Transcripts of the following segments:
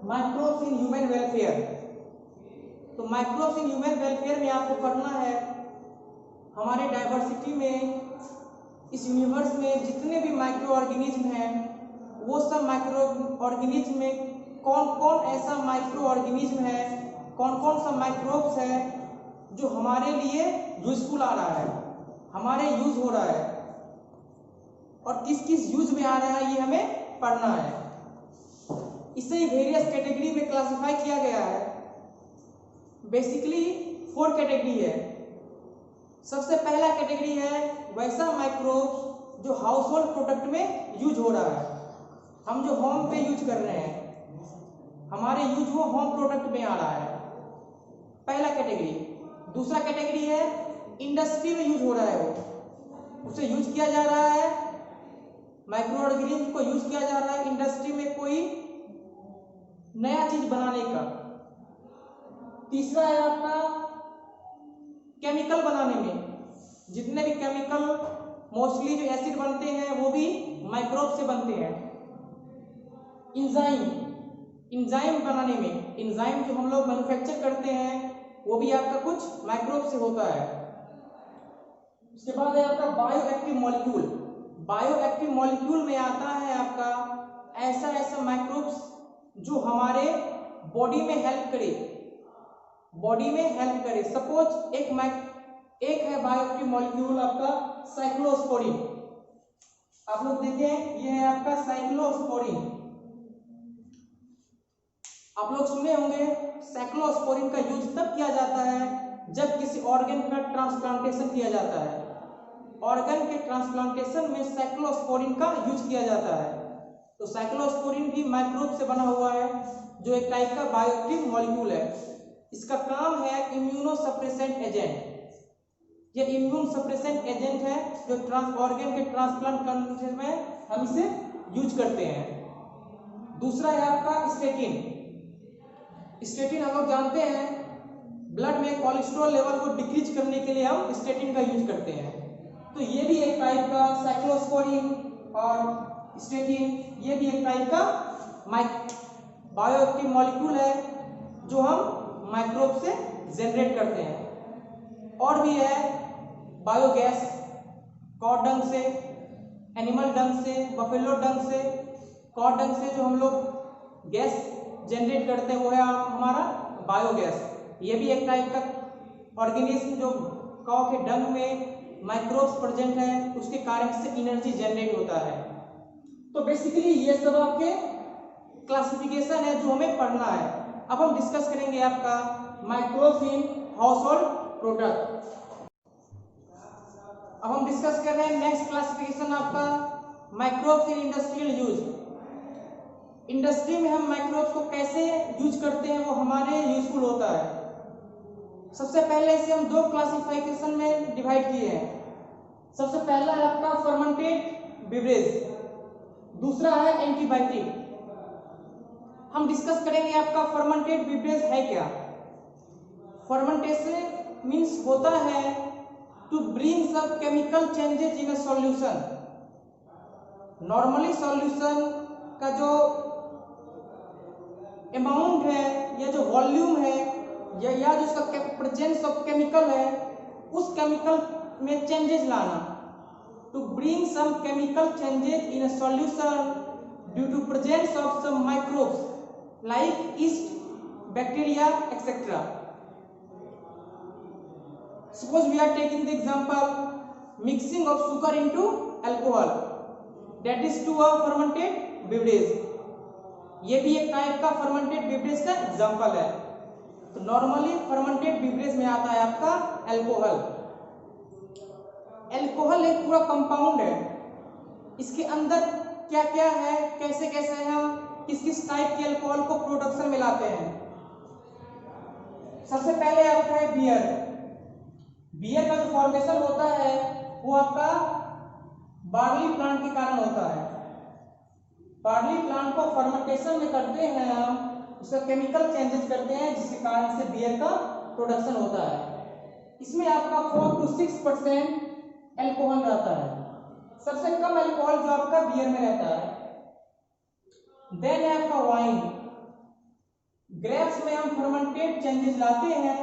Microbes in human welfare. तो microbes in human welfare में आपको पढ़ना है हमारे डाइवर्सिटी में, इस यूनिवर्स में जितने भी माइक्रो ऑर्गेनिज्म हैं वो सब माइक्रो ऑर्गेनिज्म में कौन कौन ऐसा माइक्रो ऑर्गेनिज्म है, कौन कौन सा माइक्रोब्स है जो हमारे लिए यूजफुल आ रहा है, हमारे यूज हो रहा है, और किस किस यूज में आ रहा है ये हमें पढ़ना है। इसे वेरियस कैटेगरी में क्लासिफाई किया गया है। बेसिकली 4 कैटेगरी है। सबसे पहला कैटेगरी है वैसा माइक्रोब्स जो हाउस होल्ड प्रोडक्ट में यूज हो रहा है, हम जो होम पे यूज कर रहे हैं, हमारे यूज वो होम प्रोडक्ट में आ रहा है, पहला कैटेगरी। दूसरा कैटेगरी है इंडस्ट्री में यूज हो रहा है, वो उसे यूज किया जा रहा है, माइक्रो ऑर्गेनिज्म को यूज किया जा रहा है इंडस्ट्री में कोई नया चीज बनाने का। तीसरा है आपका केमिकल बनाने में, जितने भी केमिकल मोस्टली जो एसिड बनते हैं वो भी माइक्रोब से बनते हैं। इंजाइम बनाने में, इंजाइम जो हम लोग मैन्युफैक्चर करते हैं वो भी आपका कुछ माइक्रोब से होता है। उसके बाद है आपका बायोएक्टिव मॉलिक्यूल। बायोएक्टिव मॉलिक्यूल में आता है आपका ऐसा माइक्रोब्स जो हमारे बॉडी में हेल्प करे, सपोज एक है बायोएक्टिव मॉलिक्यूल आपका साइक्लोस्पोरिन। आप लोग देखें ये है आपका साइक्लोस्पोरिन, आप लोग सुने होंगे साइक्लोस्पोरिन का यूज तब किया जाता है जब किसी ऑर्गन का ट्रांसप्लांटेशन किया जाता है। ऑर्गन के ट्रांसप्लांटेशन में साइक्लोस्पोरिन का यूज किया जाता है। तो साइक्लोस्पोरिन भी माइक्रोब से बना हुआ है जो एक टाइप का बायोएक्टिव मॉलिक्यूल है। इसका काम है इम्यूनो सप्रेसेंट एजेंट। ये इम्यून सप्रेसेंट एजेंट है जो ऑर्गन के ट्रांसप्लांट करने में हम इसे यूज करते हैं। दूसरा है आपका स्टेटिन। स्टेटिन हम लोग जानते हैं ब्लड में कोलेस्ट्रॉल लेवल को डिक्रीज करने के लिए हम स्टेटिन का यूज करते हैं। तो ये भी एक टाइप का साइक्लोस्पोरिन और स्टेटिन, ये भी एक टाइप का बायोएक्टिव मॉलिक्यूल है जो हम माइक्रोब से जनरेट करते हैं। और भी है बायोगैस, कॉ डंग से, एनिमल डंग से, बफेलो डंग से, कॉ डंग से जो हम लोग गैस जनरेट करते हैं वो है हमारा बायोगैस। ये भी एक टाइप का ऑर्गेनिज्म जो कॉ के डंग में माइक्रोब्स प्रेजेंट है, उसके कारण से एनर्जी जनरेट होता है। तो बेसिकली ये सब आपके क्लासिफिकेशन है जो हमें पढ़ना है। अब हम डिस्कस करेंगे आपका microbes in house hold product. अब हम डिस्कस कर रहे हैं नेक्स्ट क्लासिफिकेशन आपका microbes in industrial use. Industry में हम माइक्रोब्स को कैसे यूज करते हैं वो हमारे यूजफुल होता है। सबसे पहले इसे हम 2 क्लासिफिकेशन में डिवाइड किए हैं। सबसे पहला है आपका फर्मेंटेड बेवरेज, दूसरा है एंटीबायोटिक। हम डिस्कस करेंगे आपका फर्मेंटेड बेवरेज है क्या। फर्मेंटेशन मींस होता है to bring some chemical changes in a solution. Normally solution का जो अमाउंट है या जो वॉल्यूम है या जो उसका प्रेजेंस ऑफ केमिकल है उस केमिकल में चेंजेस लाना। To bring some chemical changes in a solution due to presence of some microbes like yeast, bacteria etcetera. Suppose we are taking the example mixing of sugar into alcohol, that is to a fermented beverage. ये भी एक type का fermented beverage का example है। तो normally fermented beverage में आता है आपका अल्कोहल। अल्कोहल एक पूरा कंपाउंड है, इसके अंदर क्या क्या है, कैसे कैसे हम किस किस टाइप के अल्कोहल को प्रोडक्शन में लाते हैं। सबसे पहले आपका है बियर। बियर का जो फॉर्मेशन होता है वो आपका बार्ली प्लांट के कारण होता है। बार्ली प्लांट को फर्मेंटेशन में करते हैं हम, उसका केमिकल चेंजेस करते हैं जिसके कारण से बियर का प्रोडक्शन होता है। इसमें आपका 4 to 6% अल्कोहल रहता है। सबसे कम अल्कोहल जो आपका बियर में रहता है। देन है आपका वाइन। ग्रेप्स में हम फर्मेंटेड चेंजेस लाते हैं,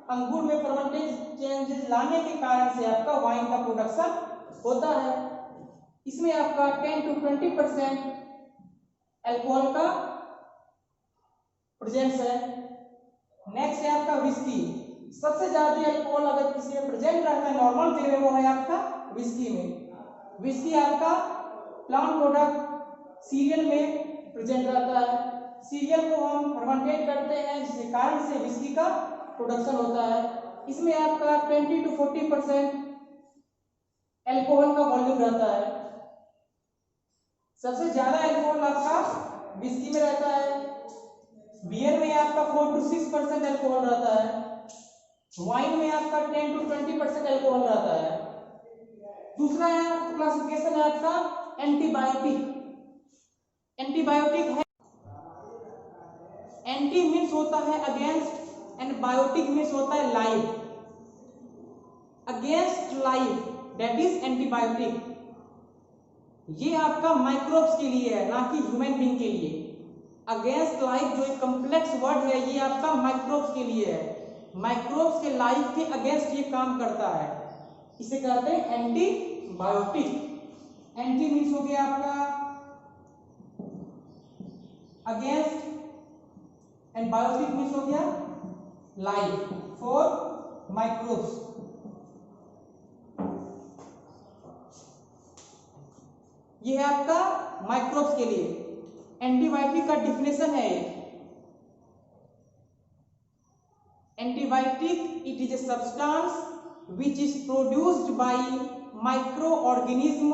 अंगूर में फर्मेंटेड चेंजेस लाने के कारण से आपका वाइन का प्रोडक्शन होता है। इसमें आपका 10 to 20% अल्कोहल का प्रेजेंस है। नेक्स्ट है आपका विस्की। सबसे ज्यादा अल्कोहल अगर किसी में प्रेजेंट रहता है नॉर्मल वे में, वो है आपका विस्की में। विस्की आपका प्लांट प्रोडक्ट सीरियल में प्रेजेंट रहता है। सीरियल को हम फर्मेंटेट करते हैं जिसके कारण से विस्की का प्रोडक्शन होता है। इसमें आपका 20 to 40% अल्कोहल का वॉल्यूम रहता है। सबसे ज्यादा अल्कोहल आपका विस्की में रहता है। बियर में आपका 4 to 6% अल्कोहल रहता है। वाइन में आपका 10 to 20% अल्कोहल रहता है। दूसरा क्लासिफिकेशन है आपका एंटीबायोटिक। एंटीबायोटिक है, एंटी मीन्स होता है अगेंस्ट एंड बायोटिक मीन्स होता है life. Against life that is antibiotic. ये आपका माइक्रोब्स के लिए है, ना कि ह्यूमन बीइंग के लिए। अगेंस्ट लाइफ जो एक कॉम्प्लेक्स वर्ड है, ये आपका माइक्रोब्स के लिए है। माइक्रोब्स के लाइफ के अगेंस्ट ये काम करता है, इसे कहते हैं एंटीबायोटिक। एंटी मीन्स हो गया आपका अगेंस्ट एंड बायोटिक मीन्स हो गया लाइफ फॉर माइक्रोब्स। ये है आपका माइक्रोब्स के लिए। एंटीबायोटिक का डिफिनेशन है antibiotic, it is a substance which is produced by microorganism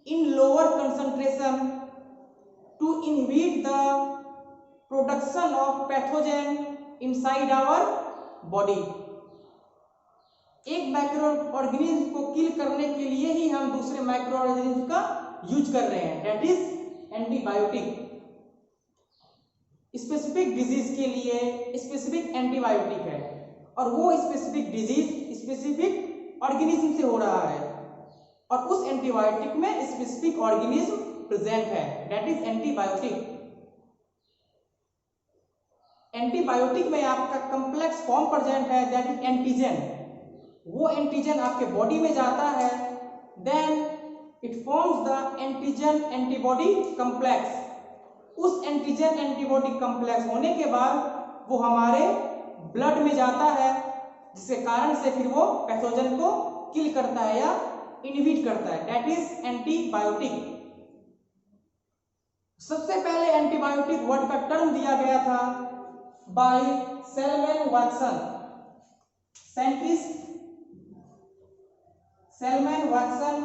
in lower concentration to inhibit the production of pathogen inside our body। एक माइक्रो ऑर्गेनिज्म को किल करने के लिए ही हम दूसरे माइक्रो ऑर्गेनिज्म का यूज कर रहे हैं, that is antibiotic. Specific disease के लिए स्पेसिफिक एंटीबायोटिक है, और वो स्पेसिफिक डिजीज स्पेसिफिक ऑर्गेनिज्म से हो रहा है, और उस एंटीबायोटिक में स्पेसिफिक ऑर्गेनिज्म प्रेजेंट है, दैट इज एंटीबायोटिक। एंटीबायोटिक में आपका कॉम्प्लेक्स फॉर्म प्रेजेंट है, दैट इज एंटीजन। वो एंटीजन आपके बॉडी में जाता है, then it forms the antigen antibody complex. उस एंटीजन एंटीबॉडी कॉम्प्लेक्स होने के बाद वो हमारे ब्लड में जाता है, जिसके कारण से फिर वो पैथोजन को किल करता है या इनहिबिट करता है, दैट इज एंटीबायोटिक। सबसे पहले एंटीबायोटिक वर्ड का टर्म दिया गया था by Selman Watson. Scientist Selman Watson,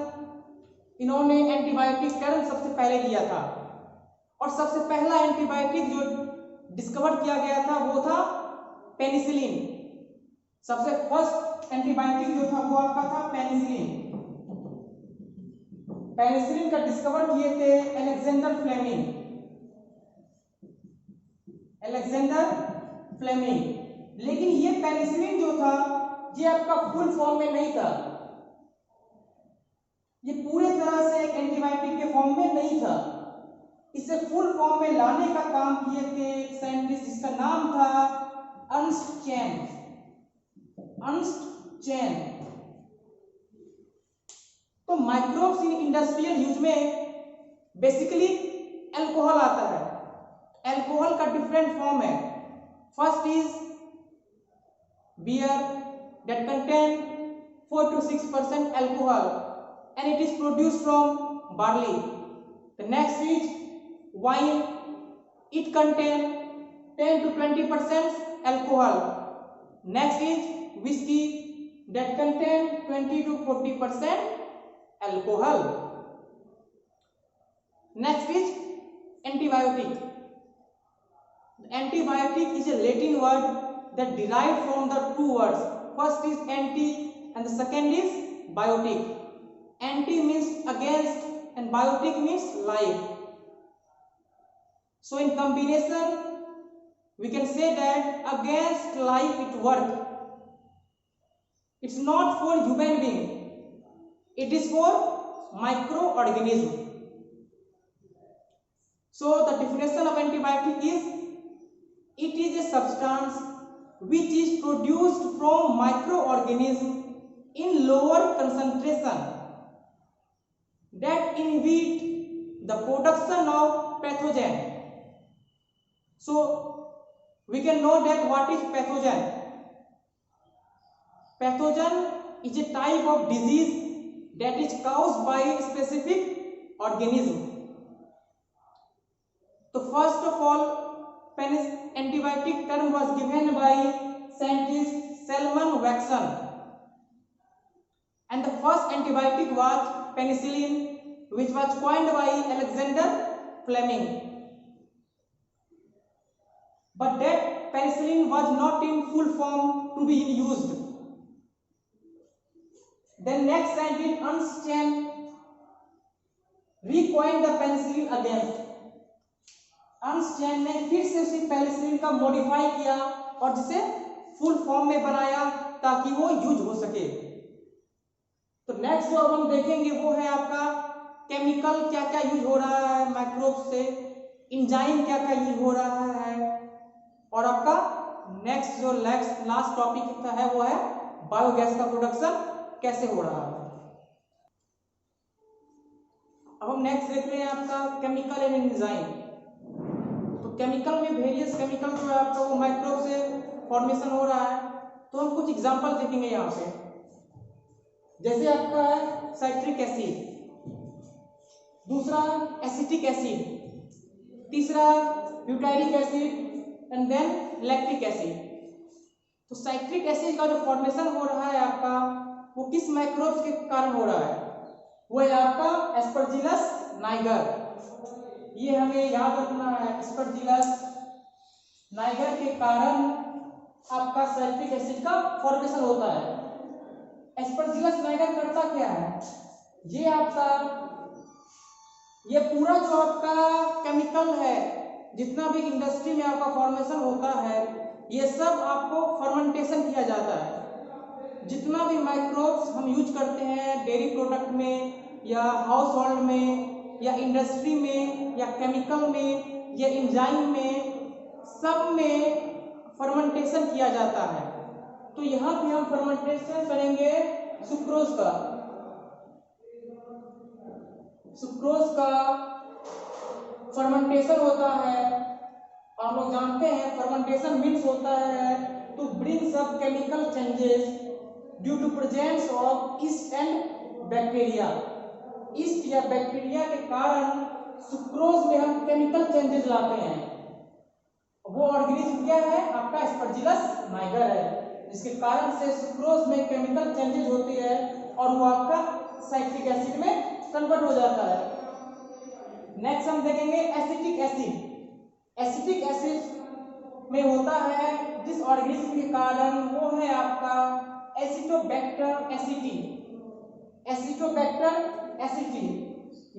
इन्होंने एंटीबायोटिक टर्म सबसे पहले दिया था, और सबसे पहला एंटीबायोटिक जो डिस्कवर किया गया था वो था पेनिसिलिन। सबसे फर्स्ट एंटीबायोटिक जो था वो आपका था पेनिसिलिन। पेनिसिलिन का डिस्कवर किए थे अलेक्जेंडर फ्लेमिंग। Alexander Fleming. लेकिन ये पेनिसिलिन जो था ये आपका फुल फॉर्म में नहीं था, ये पूरे तरह से एक एंटीबायोटिक के फॉर्म में नहीं था। इसे फुल फॉर्म में लाने का काम किए थे एक साइंटिस्ट जिसका नाम था अर्नस्ट चैन। अर्नस्ट चैन। तो माइक्रोब्स इन इंडस्ट्रियल यूज में बेसिकली अल्कोहल आता है। अल्कोहल का डिफरेंट फॉर्म है। First is bear that contain 4 to 6% alcohol and it is produced from barley. The next is wine. It contain 10 to 20% alcohol. Next is whiskey that contain 20 to 40% alcohol. Next is antibiotic. Antibiotic is a Latin word that derived from the two words. First is anti and the second is biotic. Anti means against and biotic means life. So in combination we can say that against life it work. It's not for human being, it is for microorganism. So the definition of antibiotic is it is which is produced from microorganism in lower concentration that inhibit the production of pathogen. So we can know that what is pathogen. Pathogen is a type of disease that is caused by a specific organism. So first of all, antibiotic term was given by scientist Salman Waxman, and the first antibiotic was penicillin, which was coined by Alexander Fleming. But that penicillin was not in full form to be used. Then next scientist Ernst recoined the penicillin again. Ernst ने फिर से उसी penicillin का modify किया और जिसे full form में बनाया ताकि वो यूज हो सके। तो नेक्स्ट जो अब हम देखेंगे वो है आपका केमिकल क्या क्या यूज हो रहा है माइक्रोब से, इंजाइम क्या क्या यूज हो रहा है, और आपका नेक्स्ट जो लास्ट टॉपिक है वो है बायोगैस का प्रोडक्शन कैसे हो रहा है। अब हम नेक्स्ट देख रहे हैं आपका केमिकल एंड एंजाइम। तो केमिकल में वेरियस केमिकल जो है आपका वो माइक्रोब से फॉर्मेशन हो रहा है। तो हम कुछ एग्जांपल देखेंगे यहाँ पे, जैसे आपका है साइट्रिक एसिड, दूसरा एसिटिक एसिड, तीसरा butyric acid and then lactic acid. तो साइट्रिक एसिड का जो फॉर्मेशन हो रहा है आपका वो किस माइक्रोब्स के कारण हो रहा है, वो है आपका एस्परजिलस नाइगर। ये हमें याद रखना है, एस्परजिलस नाइगर के कारण आपका साइट्रिक एसिड का फॉर्मेशन होता है। एस्परजिलस नाइगर करता क्या है, ये आपका ये पूरा जो आपका केमिकल है, जितना भी इंडस्ट्री में आपका फॉर्मेशन होता है, ये सब आपको फर्मेंटेशन किया जाता है। जितना भी माइक्रोब्स हम यूज करते हैं डेयरी प्रोडक्ट में या हाउस होल्ड में या इंडस्ट्री में या केमिकल में या एंजाइम में, सब में फर्मेंटेशन किया जाता है। तो यहाँ पे हम फर्मेंटेशन करेंगे सुक्रोज का। सुक्रोज का फर्मेंटेशन होता है, आप लोग जानते हैं फर्मेंटेशन मीन्स होता है to bring some chemical changes due to presence of yeast and bacteria. Yeast या बैक्टीरिया के कारण सुक्रोज में हम केमिकल चेंजेस लाते हैं। वो ऑर्गेनिज्म क्या है आपका एस्परजिलस नाइगर है, जिसके कारण से सुक्रोज में केमिकल चेंजेस होती है और वो आपका साइट्रिक एसिड में कन्वर्ट हो जाता है। नेक्स्ट हम देखेंगे एसिटिक एसिड। एसिटिक एसिड में होता है जिस ऑर्गेनिज्म के कारण, वो है आपका एसिटोबैक्टर एसिटी। एसिटोबैक्टर एसिटी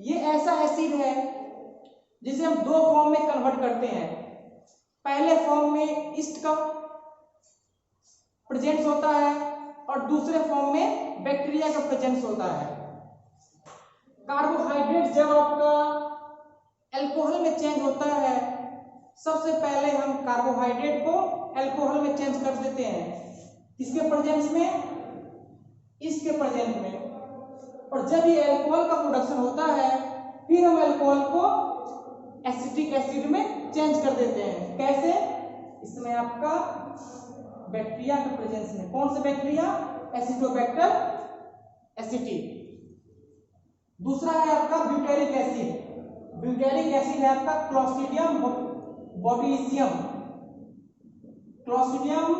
ये ऐसा एसिड है जिसे हम दो फॉर्म में कन्वर्ट करते हैं। पहले फॉर्म में ईस्ट का प्रेजेंस होता है और दूसरे फॉर्म में बैक्टीरिया का प्रेजेंस होता है। कार्बोहाइड्रेट जब आपका अल्कोहल में चेंज होता है, सबसे पहले हम कार्बोहाइड्रेट को अल्कोहल में चेंज कर देते हैं, किसके प्रेजेंस में, ईस्ट के प्रेजेंस में। और जब ये अल्कोहल का प्रोडक्शन होता है, फिर हम अल्कोहल को एसिटिक एसिड में चेंज कर देते हैं। कैसे, इसमें आपका बैक्टीरिया के प्रेजेंस में। कौन सा बैक्टीरिया, एसिटोबैक्टर एसिटी। दूसरा है आपका ब्यूटेरिक एसिड। ब्यूटेरिक एसिड है आपका क्लॉस्ट्रिडियम बोटुलिशियम। क्लॉस्ट्रिडियम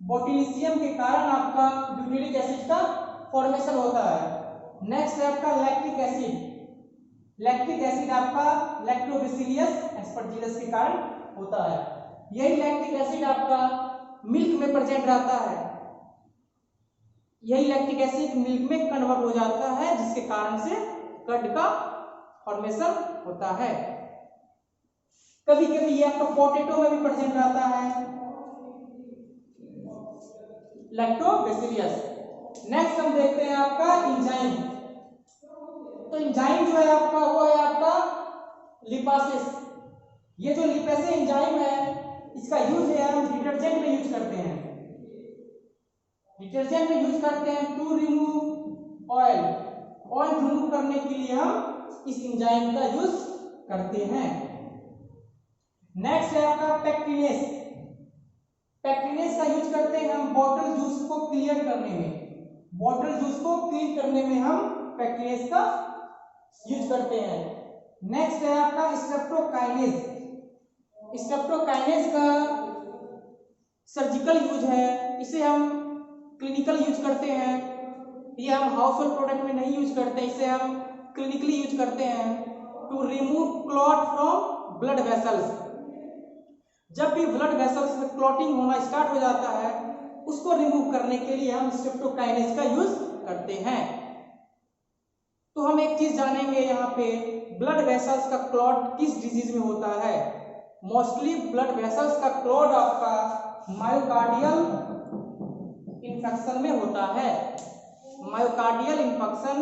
बोटुलिशियम के कारण आपका ब्यूटेरिक एसिड का फॉर्मेशन होता है। नेक्स्ट है आपका लैक्टिक एसिड। लैक्टिक एसिड आपका लैक्टोबैसिलियस एस्परजिलस के कारण होता है। यही लैक्टिक एसिड आपका मिल्क में प्रेजेंट रहता है। यही लैक्टिक एसिड मिल्क में कन्वर्ट हो जाता है, जिसके कारण से कर्ड का फॉर्मेशन होता है। कभी कभी ये आपका पोटैटो में भी प्रेजेंट रहता है, लैक्टोबैसिलियस। नेक्स्ट हम देखते हैं आपका एंजाइम। तो एंजाइम जो है आपका वो है आपका लिपासेस। ये जो लिपेसे एंजाइम है, इसका यूज है हम डिटर्जेंट में यूज करते हैं, डिटर्जेंट में यूज करते हैं to remove oil, oil remove करने के लिए हम इस एंजाइम का यूज करते हैं। नेक्स्ट है आपका पेक्टिनेस, पेक्टिनेस का यूज करते हैं हम बॉटल जूस को क्लियर करने में, बॉटल जूस को क्लीन करने में हम पेक्टिनेस का यूज करते हैं। नेक्स्ट है आपका स्ट्रेप्टोकाइनेज, स्ट्रेप्टोकाइनेज का सर्जिकल यूज है, इसे हम क्लिनिकल यूज करते हैं, ये हम हाउस होल्ड प्रोडक्ट में नहीं यूज करते, इसे हम क्लिनिकली यूज करते हैं to remove clot from blood vessels. जब भी ब्लड वेसल्स में क्लॉटिंग होना स्टार्ट हो जाता है उसको रिमूव करने के लिए हम स्ट्रेप्टोकाइनेज का यूज करते हैं। तो हम एक चीज जानेंगे यहाँ पे, ब्लड वेसल्स का क्लॉट किस डिजीज में होता है। मोस्टली ब्लड वेसल्स का क्लॉट आपका मायोकार्डियल इन्फेक्शन में होता है। मायोकार्डियल इन्फेक्शन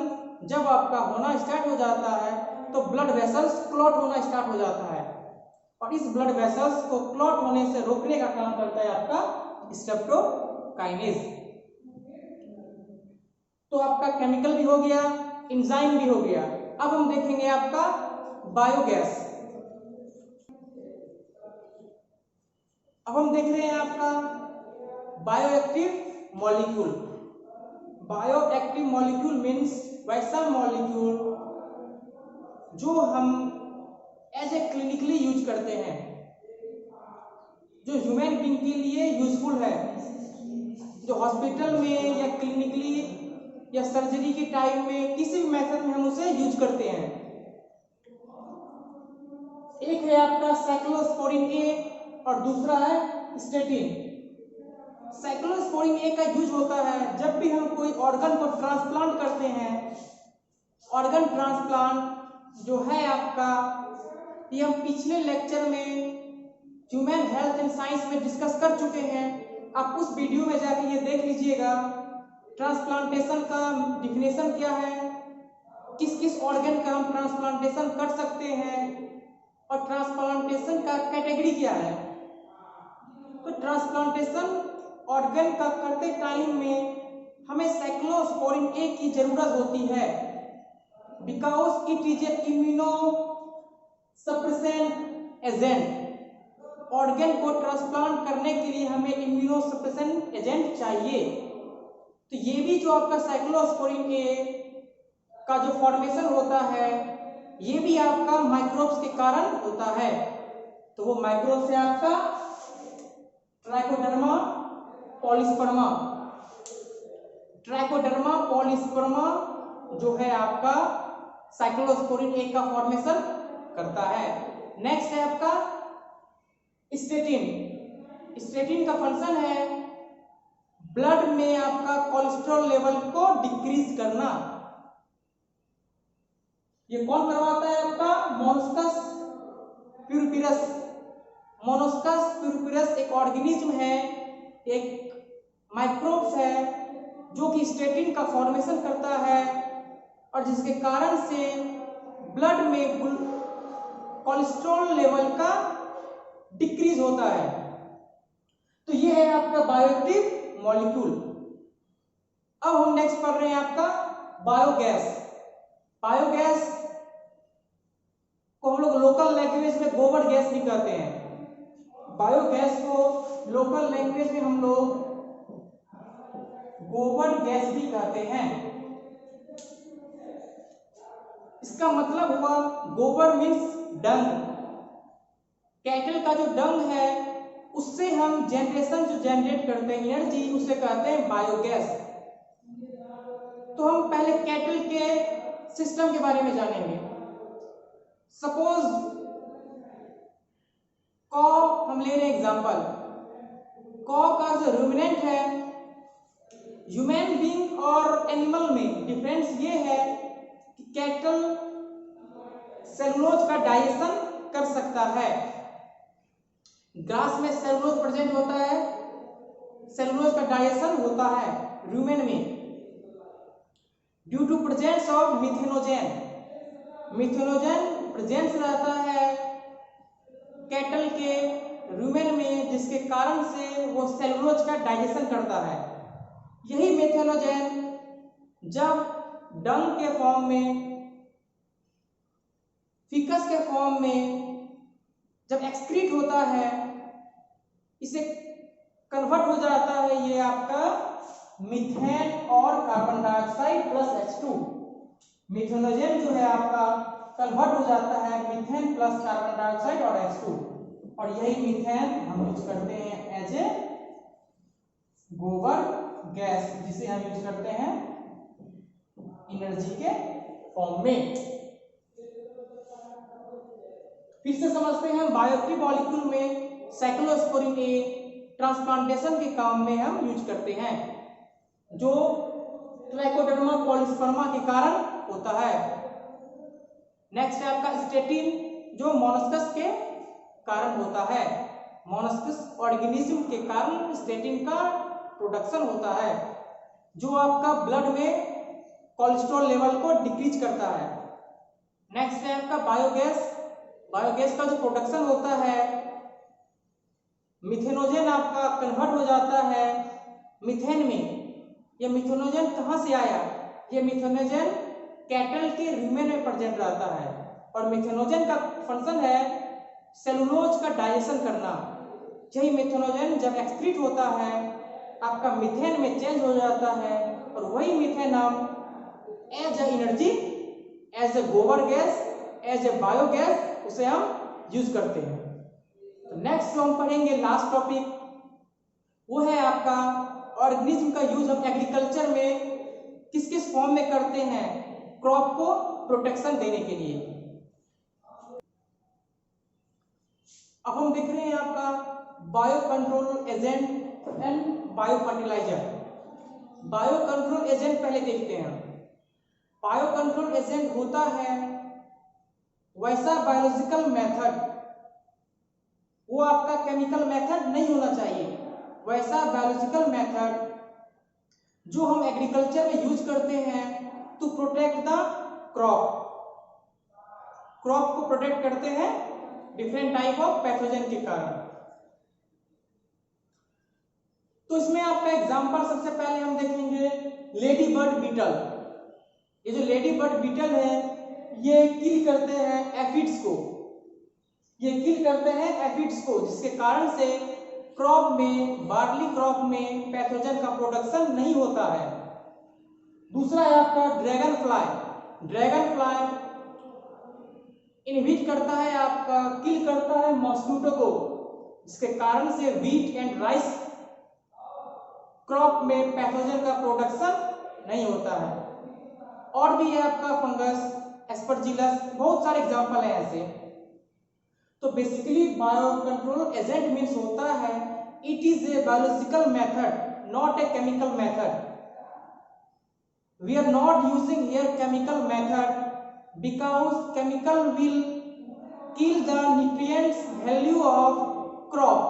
जब आपका होना स्टार्ट हो जाता है तो ब्लड वेसल्स क्लॉट होना स्टार्ट हो जाता है, और इस ब्लड वेसल्स को क्लॉट होने से रोकने का काम करता है आपका स्ट्रेप्टोकाइनेज। तो आपका केमिकल भी हो गया, एंजाइम भी हो गया। अब हम देखेंगे आपका बायोगैस। अब हम देख रहे हैं आपका bioactive molecule. Bioactive molecule means वैसा मॉलिक्यूल जो हम एज ए क्लिनिकली यूज करते हैं, जो ह्यूमन बीइंग के लिए यूजफुल है, जो हॉस्पिटल में या क्लिनिकली या सर्जरी के टाइम में किसी भी मेथड में हम उसे यूज करते हैं। एक है आपका साइक्लोस्पोरिन ए और दूसरा है स्टेटिन। साइक्लोस्पोरिन ए का यूज होता है जब भी हम कोई ऑर्गन को ट्रांसप्लांट करते हैं। ऑर्गन ट्रांसप्लांट जो है आपका, ये हम पिछले लेक्चर में ह्यूमन हेल्थ एंड साइंस में डिस्कस कर चुके हैं, आप उस वीडियो में जाके ये देख लीजिएगा। ट्रांसप्लांटेशन का डिफिनेशन क्या है, किस किस ऑर्गन का हम ट्रांसप्लांटेशन कर सकते हैं, और ट्रांसप्लांटेशन का कैटेगरी क्या है। तो ट्रांसप्लांटेशन ऑर्गन का करते टाइम में हमें साइक्लोस्पोरिन ए की जरूरत होती है, because it is A immuno suppressant agent. Organ को ट्रांसप्लांट करने के लिए हमें इम्यूनो सप्रेसेंट एजेंट चाहिए। तो ये भी जो आपका साइक्लोस्पोरिन ए का जो फॉर्मेशन होता है, ये भी आपका माइक्रोब्स के कारण होता है। तो वो माइक्रोब्स है आपका ट्राइकोडर्मा पॉलीस्पर्मा। ट्राइकोडर्मा पॉलीस्पर्मा जो है आपका साइक्लोस्पोरिन ए का फॉर्मेशन करता है। नेक्स्ट है आपका स्टेटिन। स्टेटिन का फंक्शन है ब्लड में आपका कोलेस्ट्रॉल लेवल को डिक्रीज करना। ये कौन करवाता है आपका, मोलस्कस प्यूरपिरस। मोलस्कस प्यूरपिरस एक ऑर्गेनिज्म है, एक माइक्रोब्स है जो कि स्टेटिन का फॉर्मेशन करता है, और जिसके कारण से ब्लड में कोलेस्ट्रॉल लेवल का डिक्रीज होता है। तो ये है आपका बायोएक्टिव मॉलिक्यूल। अब हम नेक्स्ट पढ़ रहे हैं आपका बायोगैस। बायोगैस को हम लोग लोकल लैंग्वेज में गोबर गैस भी कहते हैं। बायोगैस को लोकल लैंग्वेज में हम लोग गोबर गैस भी कहते हैं। इसका मतलब हुआ गोबर मीन्स डंग। कैटल का जो डंग है उससे हम जनरेशन जो जनरेट करते हैं एनर्जी, उसे कहते हैं बायोगैस। तो हम पहले कैटल के सिस्टम के बारे में जानेंगे। सपोज कॉ हम ले रहे हैं एग्जांपल। कॉ का जो रूमिनेंट है, ह्यूमन बीइंग और एनिमल में डिफरेंस ये है कि कैटल सेलुलोज का डाइजेशन कर सकता है। ग्रास में सेलुलोज प्रेजेंट होता है, सेलुलोज का डाइजेशन होता है रूमेन में due to presence of methanogen. Methanogen presence रहता है कैटल के रूमेन में, जिसके कारण से वो सेलुलोज का डाइजेशन करता है। यही मेथनोजेन जब डंग के फॉर्म में, फिकस के फॉर्म में जब एक्सक्रीट होता है, इसे कन्वर्ट हो जाता है ये आपका मीथेन और कार्बन डाइऑक्साइड प्लस H2। मीथेनोजेन जो है आपका कन्वर्ट हो जाता है मीथेन प्लस कार्बन डाइऑक्साइड और H2, और यही मीथेन हम यूज करते हैं एज ए गोबर गैस, जिसे हम यूज करते हैं एनर्जी के फॉर्म में। फिर से समझते हैं, बायोएक्टिव मॉलिक्यूल में साइक्लोस्पोरिन ए ट्रांसप्लांटेशन के काम में हम यूज करते हैं, जो ट्राइकोडर्मा पॉलीस्पर्मा के कारण होता है। नेक्स्ट है आपका स्टेटिन, जो मोलस्कस के कारण होता है। मोलस्कस ऑर्गेनिज्म के कारण स्टेटिन का प्रोडक्शन होता है, जो आपका ब्लड में कोलेस्ट्रॉल लेवल को डिक्रीज करता है। नेक्स्ट है आपका बायोगैस। बायोगैस का जो प्रोडक्शन होता है, मिथेनोजेन आपका कन्वर्ट हो जाता है मीथेन में। यह मिथेनोजेन कहां से आया? यह मिथेनोजेन कैटल के र्यूमेन में प्रेजेंट रहता है, और मिथेनोजेन का फंक्शन है सेलुलोज का डाइजेशन करना। यही मिथेनोजेन जब एक्सक्रीट होता है आपका मीथेन में चेंज हो जाता है, और वही मीथेन हम as a energy, as a gobar gas, as a biogas उसे हम यूज करते हैं। तो नेक्स्ट जो हम पढ़ेंगे लास्ट टॉपिक, वो है आपका ऑर्गेनिज्म का यूज हम एग्रीकल्चर में किस किस फॉर्म में करते हैं क्रॉप को प्रोटेक्शन देने के लिए। अब हम देख रहे हैं आपका bio control agent and bio fertiliser. Bio control agent पहले देखते हैं। बायो कंट्रोल एजेंट होता है वैसा बायोलॉजिकल मेथड, वो आपका केमिकल मेथड नहीं होना चाहिए, वैसा बायोलॉजिकल मेथड जो हम एग्रीकल्चर में यूज करते हैं to protect the crop. Crop को प्रोटेक्ट करते हैं डिफरेंट टाइप ऑफ पैथोजन के कारण। तो इसमें आपका एग्जांपल सबसे पहले हम देखेंगे लेडी बर्ड बीटल। ये जो लेडी बर्ड बीटल है, ये किल करते हैं एफिड्स को, ये किल करते हैं एफिड्स को, जिसके कारण से क्रॉप में, बार्ली क्रॉप में पैथोजन का प्रोडक्शन नहीं होता है। दूसरा है आपका dragon fly. Dragon fly inhibit करता है आपका, किल करता है मॉस्किटो को, जिसके कारण से व्हीट एंड राइस क्रॉप में पैथोजन का प्रोडक्शन नहीं होता है। और भी है आपका फंगस, एस्परजिलस, बहुत सारे एग्जांपल हैं ऐसे। तो basically bio control agent means होता है it is a biological method, not a chemical method. We are not using here chemical method because chemical will kill the nutrients value of crop।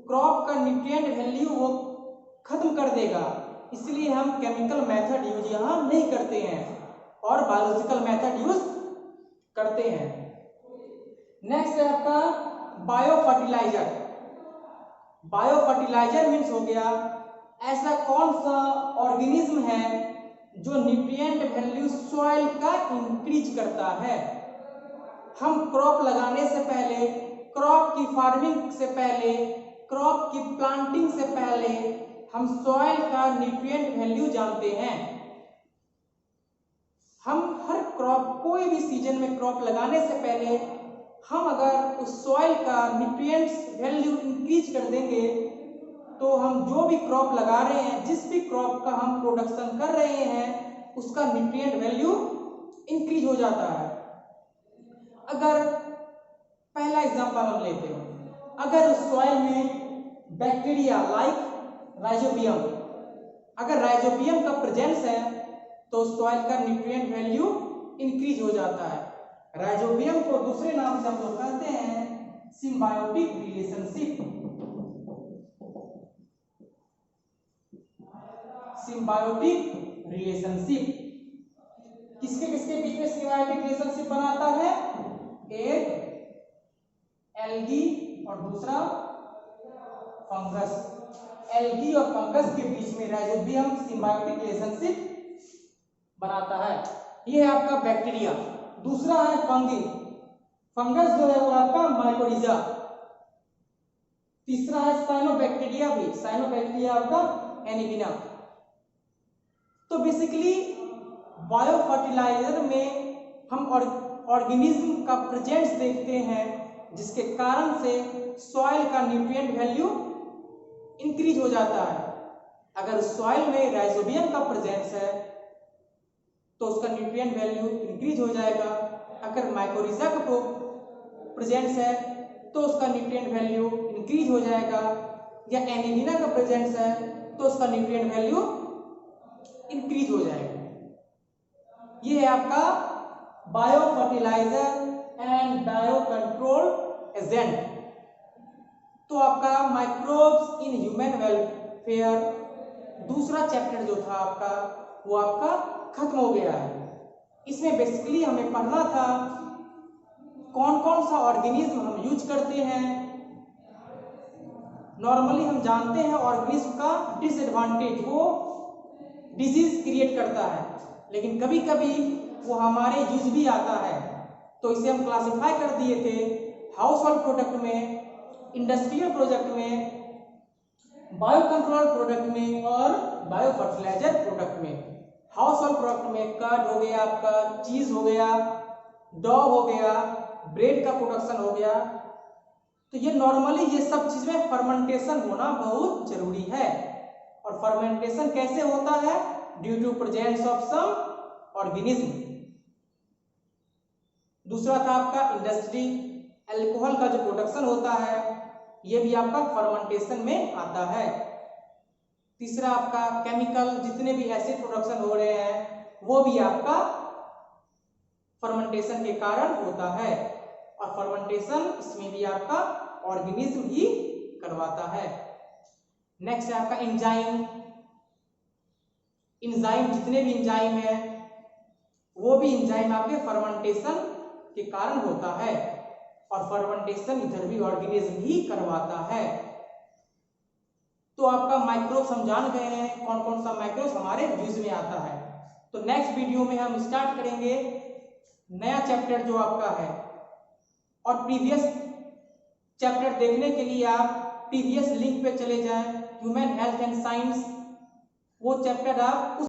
क्रॉप का nutrient value वो खत्म कर देगा, इसलिए हम केमिकल मेथड यूज यहाँ नहीं करते हैं और बायोलॉजिकल मेथड यूज करते हैं। नेक्स्ट है आपका bio fertiliser. Bio fertiliser means हो गया ऐसा कौन सा ऑर्गेनिज्म है जो न्यूट्रिएंट वैल्यू सॉइल का इंक्रीज करता है। हम क्रॉप लगाने से पहले, क्रॉप की फार्मिंग से पहले, क्रॉप की प्लांटिंग से पहले हम सॉइल का न्यूट्रिएंट वैल्यू जानते हैं। हम हर क्रॉप, कोई भी सीजन में क्रॉप लगाने से पहले हम अगर उस सॉइल का न्यूट्रिएंट्स वैल्यू इंक्रीज कर देंगे तो हम जो भी क्रॉप लगा रहे हैं, जिस भी क्रॉप का हम प्रोडक्शन कर रहे हैं, उसका न्यूट्रिएंट वैल्यू इंक्रीज हो जाता है। अगर पहला एग्जांपल हम लेते हैं, अगर उस सॉइल में बैक्टीरिया लाइक राइजोबियम, अगर राइजोबियम का प्रेजेंस है तो सॉइल का न्यूट्रिएंट वैल्यू इंक्रीज हो जाता है। राइजोबियम को दूसरे नाम से हम लोग कहते हैं सिम्बायोटिक रिलेशनशिप। सिम्बायोटिक रिलेशनशिप किसके किसके बीच में सिम्बायोटिक रिलेशनशिप बनाता है? एक एल्गी और दूसरा फंगस। एल्गी और फंगस के बीच में राइजोबियम सिम्बायोटिक रिलेशनशिप बनाता है। ये है आपका बैक्टीरिया। दूसरा है फंगी। फंगस जो है वो आपका माइकोरिजा। तीसरा है साइनोबैक्टीरिया भी। साइनोबैक्टीरिया आपका एनिमिना। तो बेसिकली बायो फर्टिलाइजर में हम ऑर्गेनिज्म का प्रेजेंस देखते हैं, जिसके कारण से सॉइल का न्यूट्रिएंट वैल्यू इंक्रीज हो जाता है। अगर सॉइल में राइजोबियम का प्रेजेंस है तो उसका न्यूट्रिएंट वैल्यू इंक्रीज हो जाएगा। अगर माइकोरिजा का प्रेजेंस है तो उसका न्यूट्रिएंट वैल्यू इंक्रीज हो जाएगा, या एनिमिना का प्रेजेंस है तो उसका न्यूट्रिएंट वैल्यू इंक्रीज हो जाएगा। ये है आपका bio fertiliser and bio control agent. तो आपका माइक्रोब्स इन ह्यूमन वेलफेयर दूसरा चैप्टर जो था आपका वो आपका खत्म हो गया है। इसमें बेसिकली हमें पढ़ना था कौन कौन सा ऑर्गेनिज्म हम यूज करते हैं। नॉर्मली हम जानते हैं ऑर्गेनिज्म का डिसएडवांटेज, वो डिजीज क्रिएट करता है, लेकिन कभी कभी वो हमारे यूज भी आता है। तो इसे हम क्लासिफाई कर दिए थे हाउस होल्ड प्रोडक्ट में, इंडस्ट्रियल प्रोडक्ट में, बायो कंट्रोल प्रोडक्ट में और बायो फर्टिलाइजर प्रोडक्ट में। हाउस होल्ड प्रोडक्ट में कर्ड हो गया, आपका चीज हो गया, डॉ हो गया, ब्रेड का प्रोडक्शन हो गया। तो ये नॉर्मली ये सब चीज में फर्मेंटेशन होना बहुत जरूरी है। और फर्मेंटेशन कैसे होता है? Due to presence of some organism. दूसरा था आपका इंडस्ट्री, अल्कोहल का जो प्रोडक्शन होता है ये भी आपका फर्मेंटेशन में आता है। तीसरा आपका केमिकल, जितने भी एसिड प्रोडक्शन हो रहे हैं वो भी आपका फर्मेंटेशन के कारण होता है। और फर्मेंटेशन इसमें भी आपका ऑर्गेनिज्म ही करवाता है। नेक्स्ट है आपका एंजाइम। एंजाइम, जितने भी एंजाइम है वो भी एंजाइम आपके फर्मेंटेशन के कारण होता है, और फर्मेंटेशन इधर भी ऑर्गेनिज्म ही करवाता है। तो आपका माइक्रोब्स हम जान गए हैं कौन कौन सा माइक्रोब्स हमारे यूज में आता है। तो नेक्स्ट वीडियो में हम स्टार्ट करेंगे नया चैप्टर जो आपका है। और प्रीवियस चैप्टर देखने के लिए आप प्रीवियस लिंक पे चले जाएं, ह्यूमन हेल्थ एंड साइंस, वो चैप्टर आप